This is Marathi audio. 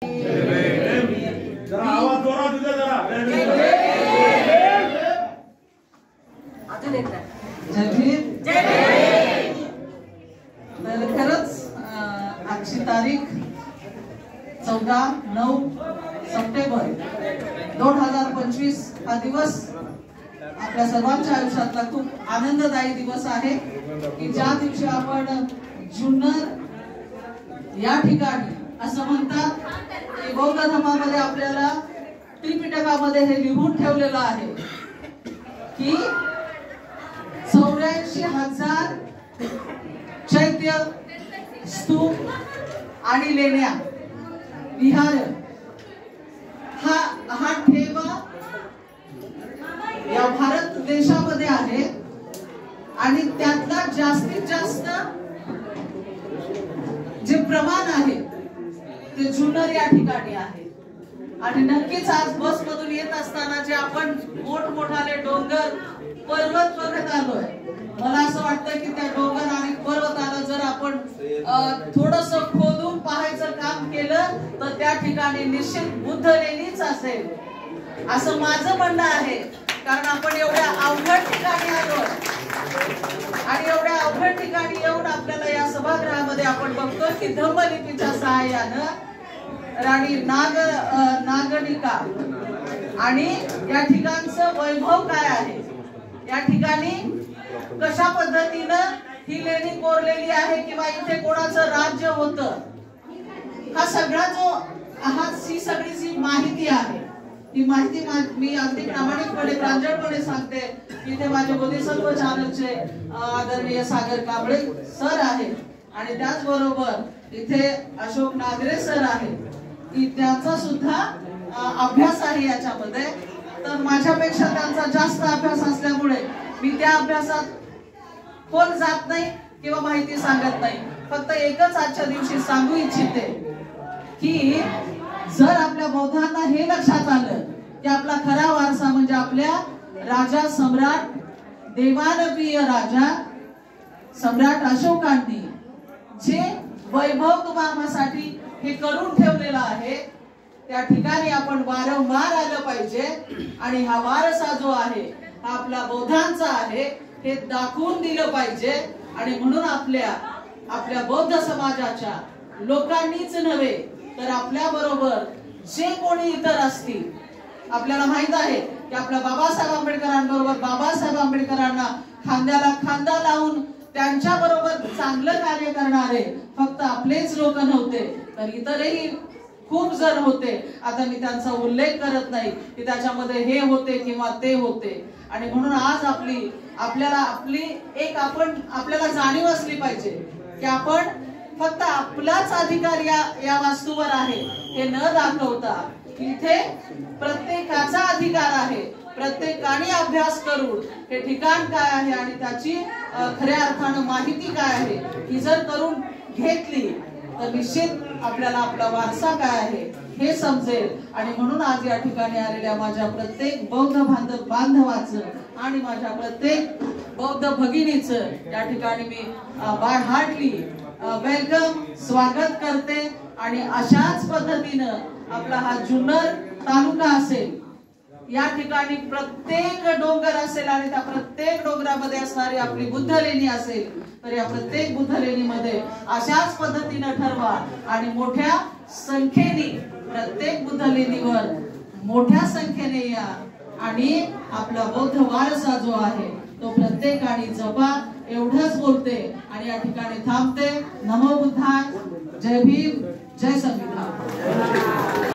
जरा आवाज जोरात दे जरा। अजून एकदा जय भीम जय भीम। तर खरंच आजची तारीख 14-9 सप्टेंबर 2025 हा दिवस आपल्या सर्वांच्या आयुष्यातला खूप आनंददायी दिवस आहे की ज्या दिवशी आपण जुन्नर या ठिकाणी असं म्हणतात की बौद्ध धर्मामध्ये आपल्याला त्रिपिटकामध्ये हे लिहून ठेवलेलं आहे की 84,000 चैत्य स्तूप आणि लेण्या विहार हा ठेवा या भारत देशामध्ये आहे आणि त्यातला जास्तीत जास्त जे प्रमाण आहे ते जुन्नर या ठिकाणी आहे। आणि नक्कीच आज बस मधून येत असताना जे आपण मोठमोठाले डोंगर पर्वत बघत आलोय, मला असं वाटतं की त्या डोंगर आणि पर्वताला जर आपण थोडस खोदून पाहायचं काम केलं तर त्या ठिकाणी निश्चित बुद्ध लेणीच असेल असं माझं म्हणणं आहे। कारण आपण एवढ्या अवघड ठिकाणी आलो आणि एवढ्या अवघड ठिकाणी येऊन आपल्याला या सभागृहामध्ये आपण बघतो की धम्मलिपीच्या सहाय्यानं राणी नागनिका आणि या ठिकाणचं वैभव काय आहे, या ठिकाणी कशा पद्धतीनं ही लेणी कोरलेली आहे किंवा इथे कोणाचं राज्य होतं, हा सगळा ही सगळी जी माहिती आहे ती माहिती मी अगदी प्रामाणिकपणे प्रांजळपणे सांगते। इथे माझे बोधिसत्व चॅनलचे आदरणीय सागर कांबळे सर आहेत आणि त्याचबरोबर इथे अशोक नागरे सर आहेत की त्यांचा सुद्धा अभ्यास आहे याच्यामध्ये। तर माझ्यापेक्षा त्यांचा जास्त अभ्यास असल्यामुळे मी त्या अभ्यासात कोण जात नाही किंवा माहिती सांगत नाही। फक्त एकच आजच्या दिवशी सांगू इच्छिते की जर आपल्या बौद्धांना हे लक्षात आलं की आपला खरा वारसा म्हणजे आपल्या राजा सम्राट देवानप्रिय राजा सम्राट अशोकांनी जे वैभव तुम्हासाठी हे करून ठेवलेलं आहे त्या ठिकाणी आपण वारंवार आलं पाहिजे आणि हा वारसा जो आहे हा आपला बौद्धांचा आहे हे दाखवून दिलं पाहिजे। आणि म्हणून आपल्या बौद्ध समाजाच्या लोकांनीच नव्हे तर आपल्या बरोबर जे कोणी इतर असतील, आपल्याला माहित आहे की आपल्या बाबासाहेब आंबेडकरांबरोबर बाबासाहेब आंबेडकरांना खांद्याला खांदा लावून त्यांच्या बरोबर चांगलं कार्य करणारे फक्त आपलेच लोक नव्हते तर इतरही खूप जण होते। आता मी त्यांचा उल्लेख करत नाही की त्याच्यामध्ये हे होते किंवा ते होते। आणि म्हणून आज आपल्याला जाणीव असली पाहिजे की आपण फक्त आपलाच अधिकार या वास्तूवर आहे हे न दाखवता इथे प्रत्येकाचा अधिकार आहे। प्रत्येकाने अभ्यास करून हे ठिकाण काय आहे आणि त्याची खऱ्या अर्थानं माहिती काय आहे ही जर करून घेतली तर निश्चित आपल्याला आपला वारसा काय आहे हे समजेल। आणि म्हणून आज या ठिकाणी आलेल्या माझ्या प्रत्येक बौद्ध बांधवाचं आणि माझ्या प्रत्येक बौद्ध भगिनीचं या ठिकाणी मी बाय हार्टली वेलकम स्वागत करते। आणि अशाच पद्धतीनं आपला हा जुन्नर तालुका असेल, या ठिकाणी प्रत्येक डोंगर असेल आणि त्या प्रत्येक डोंगरामध्ये असणारी आपली बुद्ध लेणी असेल तर या प्रत्येक बुद्ध लेणीमध्ये अशाच पद्धतीनं ठरवा आणि मोठ्या संख्येने प्रत्येक बुद्ध लेणीवर मोठ्या संख्येने या आणि आपला बौद्ध वारसा जो आहे तो प्रत्येकाने जपा एवढंच बोलते आणि या ठिकाणी थांबते। नमो बुद्धाय, जय भीम, जय संविधान।